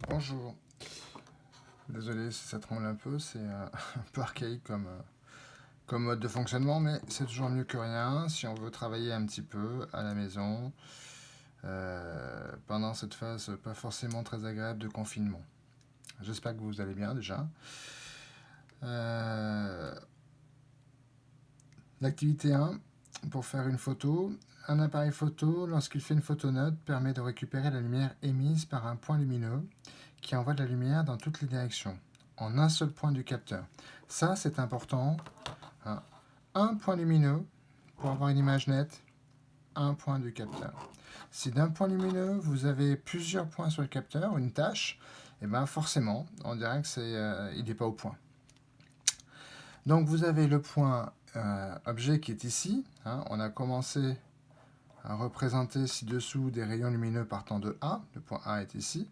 Bonjour. Désolé si ça tremble un peu, c'est un peu archaïque comme mode de fonctionnement, mais c'est toujours mieux que rien si on veut travailler un petit peu à la maison pendant cette phase pas forcément très agréable de confinement. J'espère que vous allez bien déjà. Euh, L'activité 1, pour faire une photo. Un appareil photo, lorsqu'il fait une photonote, permet de récupérer la lumière émise par un point lumineux qui envoie de la lumière dans toutes les directions, en un seul point du capteur. Ça, c'est important. Hein. Un point lumineux, pour avoir une image nette, un point du capteur. Si d'un point lumineux, vous avez plusieurs points sur le capteur, une tâche, et bien forcément, on dirait que il n'est pas au point. Donc vous avez le point objet qui est ici. Hein. On a commencé à représenter ci-dessous des rayons lumineux partant de A. Le point A est ici.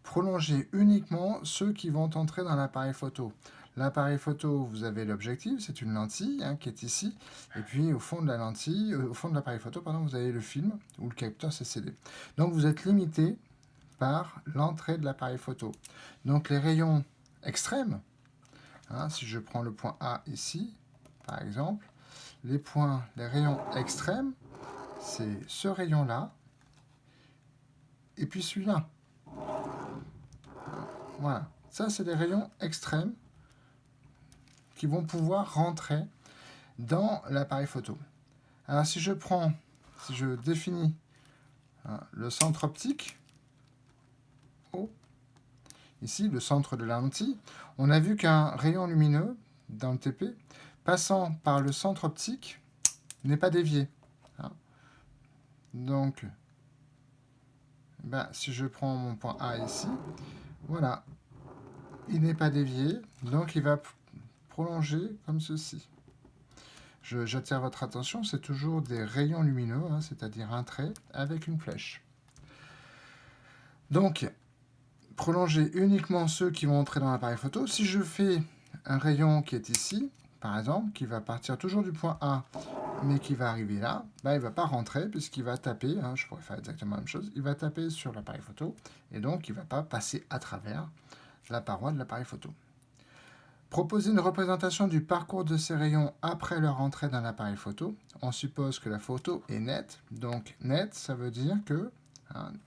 Prolongez uniquement ceux qui vont entrer dans l'appareil photo. L'appareil photo, vous avez l'objectif, c'est une lentille qui est ici. Et puis au fond de la lentille, au fond de l'appareil photo, pardon, vous avez le film ou le capteur CCD. Donc vous êtes limité par l'entrée de l'appareil photo. Donc les rayons extrêmes, si je prends le point A ici, par exemple, les rayons extrêmes, c'est ce rayon-là, et puis celui-là. Voilà. Ça, c'est des rayons extrêmes qui vont pouvoir rentrer dans l'appareil photo. Alors, si je définis le centre optique, ici, le centre de la lentille, on a vu qu'un rayon lumineux dans le TP, passant par le centre optique, n'est pas dévié. Donc, si je prends mon point A ici, voilà, il n'est pas dévié, donc il va prolonger comme ceci. J'attire votre attention, c'est toujours des rayons lumineux, c'est-à-dire un trait avec une flèche. Donc, prolongez uniquement ceux qui vont entrer dans l'appareil photo. Si je fais un rayon qui est ici, par exemple, qui va partir toujours du point A, mais qui va arriver là, il ne va pas rentrer puisqu'il va taper, je pourrais faire exactement la même chose, il va taper sur l'appareil photo et donc il ne va pas passer à travers la paroi de l'appareil photo. Proposer une représentation du parcours de ces rayons après leur entrée dans l'appareil photo. On suppose que la photo est nette. Donc nette, ça veut dire que,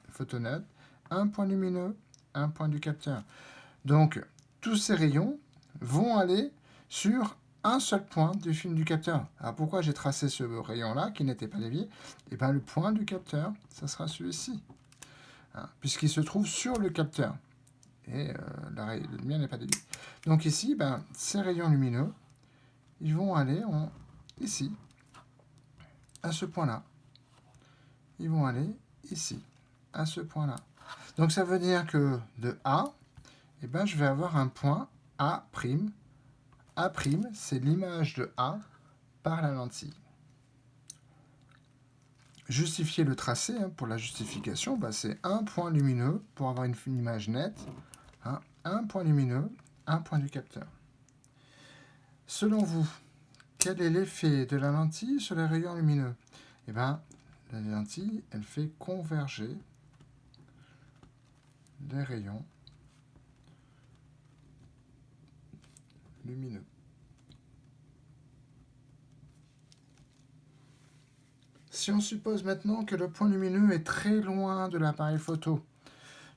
photo nette, un point lumineux, un point du capteur. Donc tous ces rayons vont aller sur un seul point du film du capteur. Alors pourquoi j'ai tracé ce rayon-là qui n'était pas dévié? Eh bien le point du capteur, ça sera celui-ci, puisqu'il se trouve sur le capteur. Et la lumière n'est pas déviée. Donc ici, ces rayons lumineux, ils vont aller ici, à ce point-là. Ils vont aller ici, à ce point-là. Donc ça veut dire que de A, je vais avoir un point A'. A', c'est l'image de A par la lentille. Justifier le tracé, pour la justification, c'est un point lumineux pour avoir une image nette. Un point lumineux, un point du capteur. Selon vous, quel est l'effet de la lentille sur les rayons lumineux? La lentille, elle fait converger les rayons lumineux. Si on suppose maintenant que le point lumineux est très loin de l'appareil photo,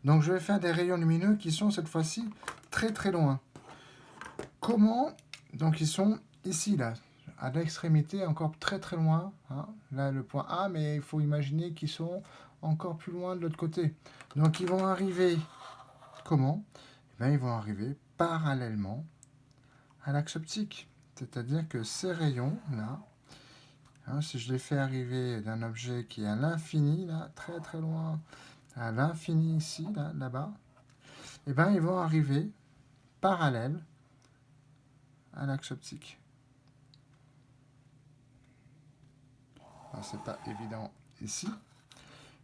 donc je vais faire des rayons lumineux qui sont cette fois-ci très très loin. Comment? Donc ils sont ici, là, à l'extrémité, encore très très loin. Là, le point A, mais il faut imaginer qu'ils sont encore plus loin de l'autre côté. Donc ils vont arriver, comment? Ils vont arriver parallèlement à l'axe optique. C'est-à-dire que ces rayons-là, si je les fais arriver d'un objet qui est à l'infini, là, très très loin, à l'infini ici, là-bas, ils vont arriver parallèles à l'axe optique. C'est pas évident ici,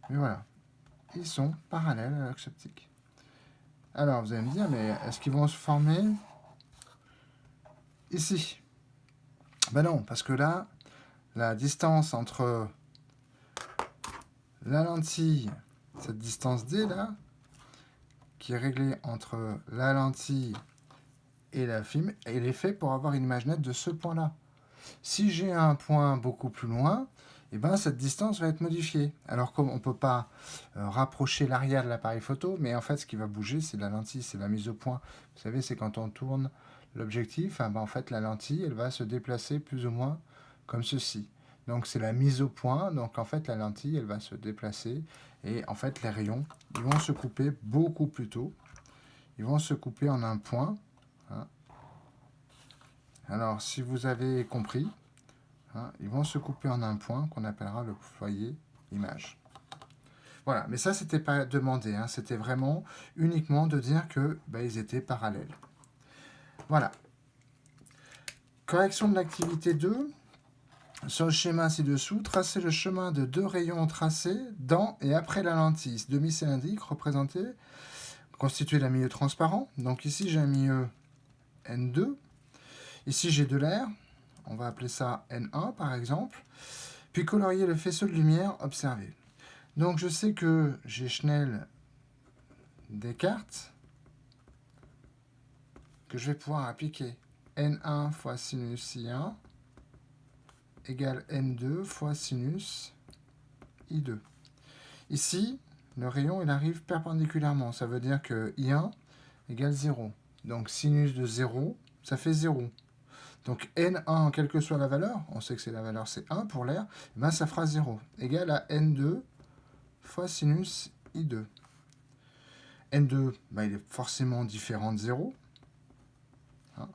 mais voilà, ils sont parallèles à l'axe optique. Alors vous allez me dire, mais est-ce qu'ils vont se former ici? Non, parce que là, la distance entre la lentille, cette distance D là, qui est réglé entre la lentille et la film, il est fait pour avoir une image nette de ce point-là. Si j'ai un point beaucoup plus loin, eh ben, cette distance va être modifiée. Alors comme on ne peut pas rapprocher l'arrière de l'appareil photo, mais en fait ce qui va bouger c'est la lentille, c'est la mise au point. Vous savez, c'est quand on tourne l'objectif, hein, ben, en fait la lentille elle va se déplacer plus ou moins comme ceci. Donc c'est la mise au point, donc en fait la lentille elle va se déplacer et en fait les rayons ils vont se couper beaucoup plus tôt. Ils vont se couper en un point. Hein. Alors si vous avez compris, hein, ils vont se couper en un point qu'on appellera le foyer image. Voilà, mais ça c'était pas demandé, hein, c'était vraiment uniquement de dire que ils étaient parallèles. Voilà. Correction de l'activité 2. Sur le schéma ci-dessous, tracez le chemin de deux rayons tracés dans et après la lentille demi-cylindrique représentée, constituée d'un milieu transparent. Donc ici j'ai un milieu N2. Ici j'ai de l'air. On va appeler ça N1 par exemple. Puis colorier le faisceau de lumière observé. Donc je sais que j'ai Schnell Descartes que je vais pouvoir appliquer. N1 fois sinus I1 égale N2 fois sinus I2. Ici, le rayon il arrive perpendiculairement. Ça veut dire que I1 égale 0. Donc sinus de 0, ça fait 0. Donc N1, quelle que soit la valeur, on sait que la valeur c'est 1 pour l'air, ben ça fera 0. Égal à N2 fois sinus I2. N2, il est forcément différent de 0. Hein.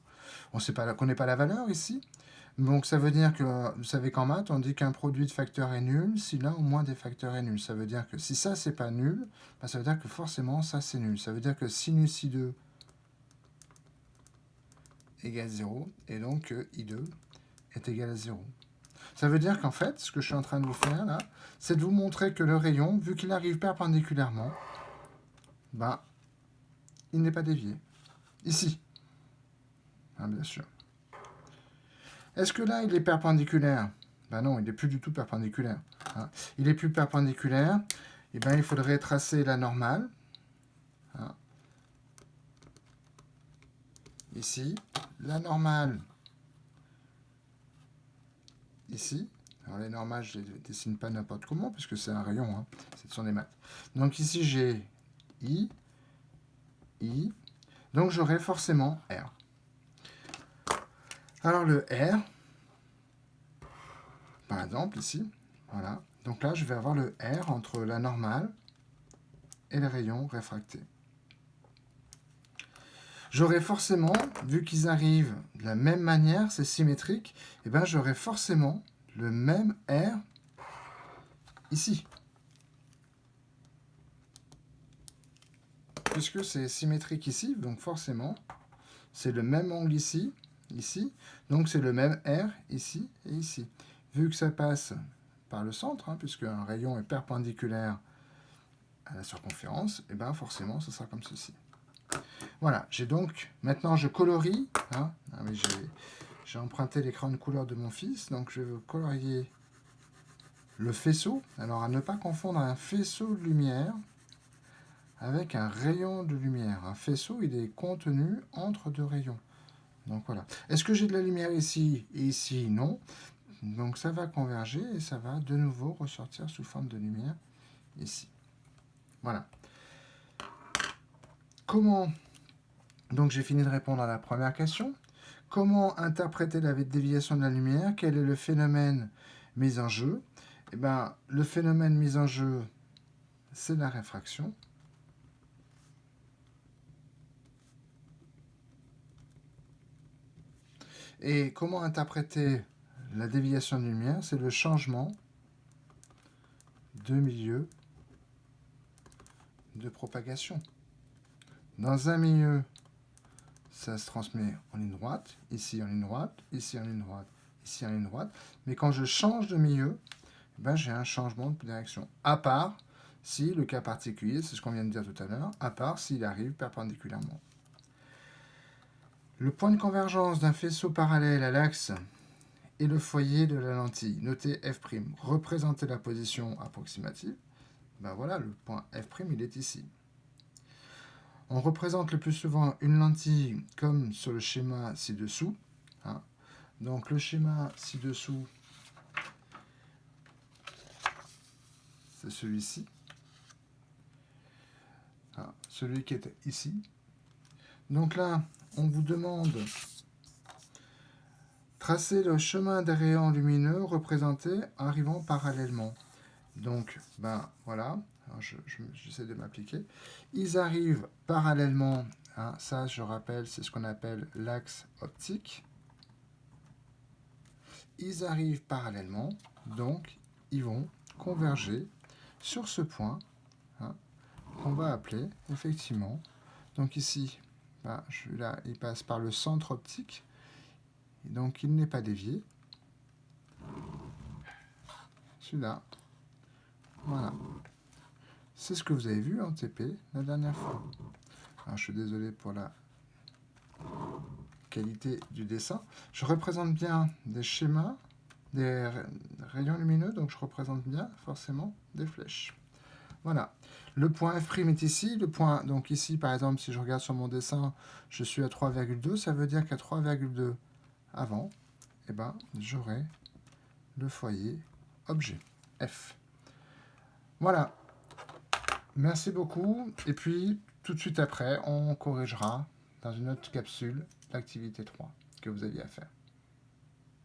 On ne connaît pas la valeur ici. Donc ça veut dire que, vous savez qu'en maths, on dit qu'un produit de facteurs est nul si l'un ou moins des facteurs est nul. Ça veut dire que si ça, c'est pas nul, ça veut dire que forcément, ça, c'est nul. Ça veut dire que sinus I2 égale 0, et donc I2 est égal à 0. Ça veut dire qu'en fait, ce que je suis en train de vous faire là, c'est de vous montrer que le rayon, vu qu'il arrive perpendiculairement, il n'est pas dévié. Ici. Hein, bien sûr. Est-ce que là, il est perpendiculaire? Non, il n'est plus du tout perpendiculaire. Hein. Il est plus perpendiculaire. Il faudrait tracer la normale. Hein. Ici. La normale. Ici. Alors les normales, je ne les dessine pas n'importe comment, puisque c'est un rayon. Hein. Ce sont des maths. Donc ici, j'ai I. Donc j'aurai forcément R. Alors le R, par exemple, ici, voilà. Donc là, je vais avoir le R entre la normale et les rayons réfractés. J'aurai forcément, vu qu'ils arrivent de la même manière, c'est symétrique, j'aurai forcément le même R ici. Puisque c'est symétrique ici, donc forcément, c'est le même angle ici, donc c'est le même R ici et ici. Vu que ça passe par le centre, hein, puisque un rayon est perpendiculaire à la circonférence, forcément, ce sera comme ceci. Voilà, j'ai donc, maintenant je colorie, hein, j'ai emprunté l'écran de couleur de mon fils, donc je vais colorier le faisceau. Alors à ne pas confondre un faisceau de lumière avec un rayon de lumière. Un faisceau, il est contenu entre deux rayons. Donc voilà. Est-ce que j'ai de la lumière ici et ici? Non. Donc ça va converger et ça va de nouveau ressortir sous forme de lumière ici. Voilà. Comment... Donc j'ai fini de répondre à la première question. Comment interpréter la déviation de la lumière? Quel est le phénomène mis en jeu? Le phénomène mis en jeu, c'est la réfraction. Et comment interpréter la déviation de lumière? C'est le changement de milieu de propagation. Dans un milieu, ça se transmet en ligne droite, ici en ligne droite, ici en ligne droite, ici en ligne droite. Mais quand je change de milieu, j'ai un changement de direction. À part si, le cas particulier, c'est ce qu'on vient de dire tout à l'heure, à part s'il arrive perpendiculairement. Le point de convergence d'un faisceau parallèle à l'axe et le foyer de la lentille, notez F', représentez la position approximative. Voilà, le point F', il est ici. On représente le plus souvent une lentille comme sur le schéma ci-dessous. Hein. Donc le schéma ci-dessous, c'est celui-ci. Hein, celui qui est ici. Donc là, on vous demande tracer le chemin des rayons lumineux représentés arrivant parallèlement. Donc, ben voilà, j'essaie de m'appliquer. Ils arrivent parallèlement, hein, ça je rappelle, c'est ce qu'on appelle l'axe optique. Ils arrivent parallèlement, donc ils vont converger sur ce point, hein, qu'on va appeler effectivement. Donc ici, ben, celui-là, il passe par le centre optique, donc il n'est pas dévié. Celui-là, voilà. C'est ce que vous avez vu en TP la dernière fois. Alors, je suis désolé pour la qualité du dessin. Je représente bien des schémas, des rayons lumineux, donc je représente bien forcément des flèches. Voilà. Le point F' est ici. Le point, donc ici, par exemple, si je regarde sur mon dessin, je suis à 3,2. Ça veut dire qu'à 3,2 avant, eh ben, j'aurai le foyer objet F. Voilà. Merci beaucoup. Et puis, tout de suite après, on corrigera dans une autre capsule l'activité 3 que vous aviez à faire.